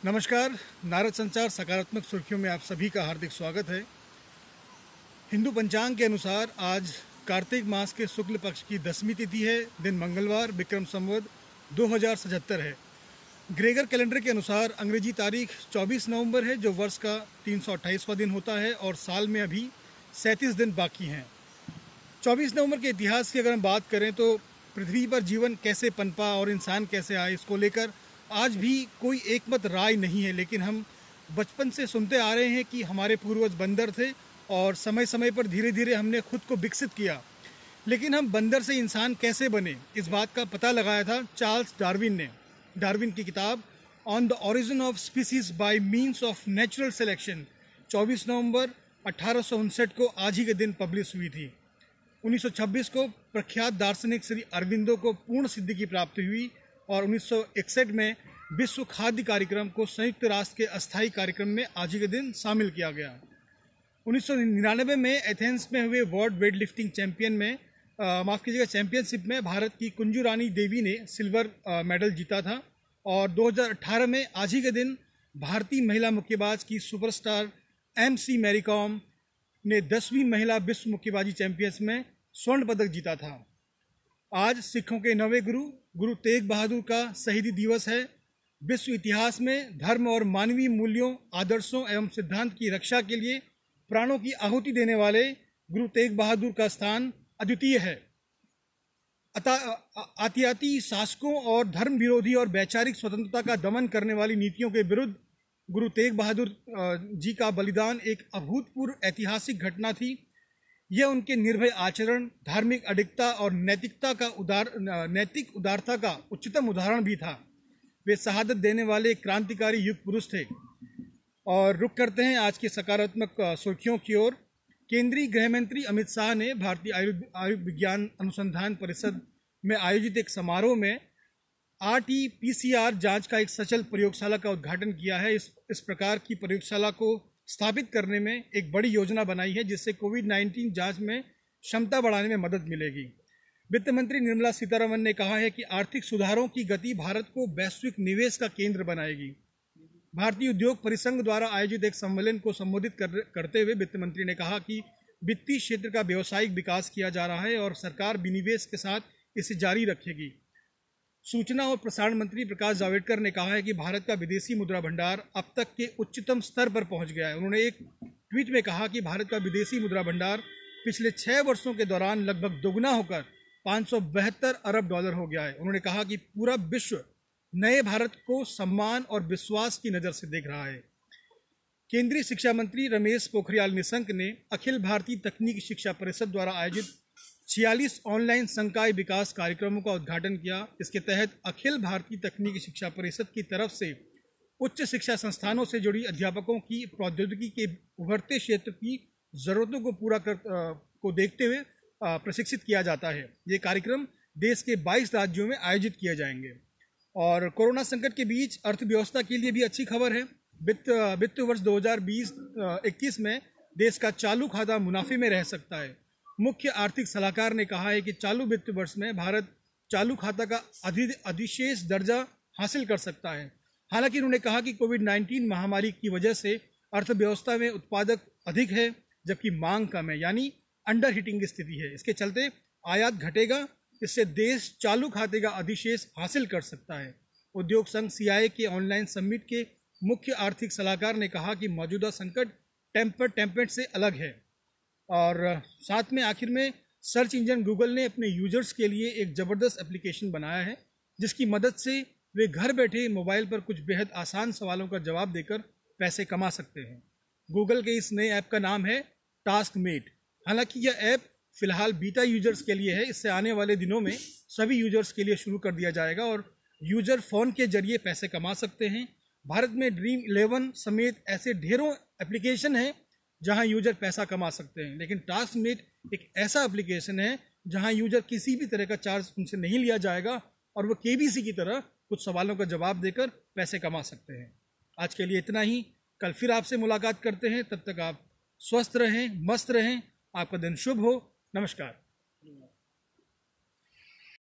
नमस्कार। नारद संचार सकारात्मक सुर्खियों में आप सभी का हार्दिक स्वागत है। हिंदू पंचांग के अनुसार आज कार्तिक मास के शुक्ल पक्ष की 10वीं तिथि है। दिन मंगलवार, विक्रम संवत 2077 है। ग्रेगर कैलेंडर के अनुसार अंग्रेजी तारीख 24 नवंबर है, जो वर्ष का 328वां दिन होता है और साल में अभी 37 दिन बाकी हैं। 24 नवंबर के इतिहास की अगर हम बात करें तो पृथ्वी पर जीवन कैसे पनपा और इंसान कैसे आए, इसको लेकर आज भी कोई एकमत राय नहीं है। लेकिन हम बचपन से सुनते आ रहे हैं कि हमारे पूर्वज बंदर थे और समय समय पर धीरे धीरे हमने खुद को विकसित किया। लेकिन हम बंदर से इंसान कैसे बने, इस बात का पता लगाया था चार्ल्स डार्विन ने। डार्विन की किताब on the origin of species bye means of natural selection 24 नवंबर 1859 को आज ही के दिन पब्लिश हुई थी। 1926 को प्रख्यात दार्शनिक श्री अरविंदो को पूर्ण सिद्धि की प्राप्ति हुई और 1961 में विश्व खाद्य कार्यक्रम को संयुक्त राष्ट्र के अस्थायी कार्यक्रम में आज ही के दिन शामिल किया गया। 1999 में एथेंस में हुए वर्ल्ड वेट लिफ्टिंग चैंपियनशिप में भारत की कुंजू रानी देवी ने सिल्वर मेडल जीता था। और 2018 में आज ही के दिन भारतीय महिला मुक्केबाज की सुपरस्टार MC मैरी कॉम ने 10वीं महिला विश्व मुक्केबाजी चैंपियंस में स्वर्ण पदक जीता था। आज सिखों के नवे गुरु तेग बहादुर का शहीदी दिवस है। विश्व इतिहास में धर्म और मानवीय मूल्यों, आदर्शों एवं सिद्धांत की रक्षा के लिए प्राणों की आहुति देने वाले गुरु तेग बहादुर का स्थान अद्वितीय है। आतियाती शासकों और धर्म विरोधी और वैचारिक स्वतंत्रता का दमन करने वाली नीतियों के विरुद्ध गुरु तेग बहादुर जी का बलिदान एक अभूतपूर्व ऐतिहासिक घटना थी। यह उनके निर्भय आचरण, धार्मिक अडिगता और नैतिक उदारता का उच्चतम उदाहरण भी था। वे शहादत देने वाले क्रांतिकारी युग पुरुष थे। और रुख करते हैं आज के सकारात्मक सुर्खियों की ओर। केंद्रीय गृह मंत्री अमित शाह ने भारतीय आयुर्विज्ञान अनुसंधान परिषद में आयोजित एक समारोह में RT-PCR जांच का एक सचल प्रयोगशाला का उद्घाटन किया है। इस प्रकार की प्रयोगशाला को स्थापित करने में एक बड़ी योजना बनाई है, जिससे कोविड-19 जांच में क्षमता बढ़ाने में मदद मिलेगी। वित्त मंत्री निर्मला सीतारमण ने कहा है कि आर्थिक सुधारों की गति भारत को वैश्विक निवेश का केंद्र बनाएगी। भारतीय उद्योग परिसंघ द्वारा आयोजित एक सम्मेलन को संबोधित करते हुए वित्त मंत्री ने कहा कि वित्तीय क्षेत्र का व्यावसायिक विकास किया जा रहा है और सरकार विनिवेश के साथ इसे जारी रखेगी। सूचना और प्रसारण मंत्री प्रकाश जावड़ेकर ने कहा है कि भारत का विदेशी मुद्रा भंडार अब तक के उच्चतम स्तर पर पहुंच गया है। उन्होंने एक ट्वीट में कहा कि भारत का विदेशी मुद्रा भंडार पिछले 6 वर्षों के दौरान लगभग दोगुना होकर $572 अरब हो गया है। उन्होंने कहा कि पूरा विश्व नए भारत को सम्मान और विश्वास की नज़र से देख रहा है। केंद्रीय शिक्षा मंत्री रमेश पोखरियाल निशंक ने अखिल भारतीय तकनीकी शिक्षा परिषद द्वारा आयोजित 46 ऑनलाइन संकाय विकास कार्यक्रमों का उद्घाटन किया। इसके तहत अखिल भारतीय तकनीकी शिक्षा परिषद की तरफ से उच्च शिक्षा संस्थानों से जुड़ी अध्यापकों की प्रौद्योगिकी के उभरते क्षेत्र की जरूरतों को देखते हुए प्रशिक्षित किया जाता है। ये कार्यक्रम देश के 22 राज्यों में आयोजित किए जाएंगे। और कोरोना संकट के बीच अर्थव्यवस्था के लिए भी अच्छी खबर है। वित्त वर्ष 2020-21 में देश का चालू खाता मुनाफे में रह सकता है। मुख्य आर्थिक सलाहकार ने कहा है कि चालू वित्त वर्ष में भारत चालू खाता का अधिशेष दर्जा हासिल कर सकता है। हालांकि उन्होंने कहा कि कोविड-19 महामारी की वजह से अर्थव्यवस्था में उत्पादक अधिक है जबकि मांग कम है, यानी अंडर हीटिंग की स्थिति है। इसके चलते आयात घटेगा, इससे देश चालू खाते का अधिशेष हासिल कर सकता है। उद्योग संघ CII के ऑनलाइन समिट के मुख्य आर्थिक सलाहकार ने कहा कि मौजूदा संकट टेम्पेट से अलग है। और साथ में आखिर में सर्च इंजन गूगल ने अपने यूजर्स के लिए एक ज़बरदस्त एप्लीकेशन बनाया है, जिसकी मदद से वे घर बैठे मोबाइल पर कुछ बेहद आसान सवालों का जवाब देकर पैसे कमा सकते हैं। गूगल के इस नए ऐप का नाम है टास्कमेट। हालांकि यह ऐप फिलहाल बीटा यूजर्स के लिए है। इससे आने वाले दिनों में सभी यूजर्स के लिए शुरू कर दिया जाएगा और यूजर फ़ोन के जरिए पैसे कमा सकते हैं। भारत में Dream11 समेत ऐसे ढेरों एप्लीकेशन हैं जहां यूजर पैसा कमा सकते हैं, लेकिन टास्कमेट एक ऐसा एप्लीकेशन है जहां यूजर किसी भी तरह का चार्ज उनसे नहीं लिया जाएगा और वो KBC की तरह कुछ सवालों का जवाब देकर पैसे कमा सकते हैं। आज के लिए इतना ही। कल फिर आपसे मुलाकात करते हैं। तब तक आप स्वस्थ रहें, मस्त रहें। आपका दिन शुभ हो। नमस्कार।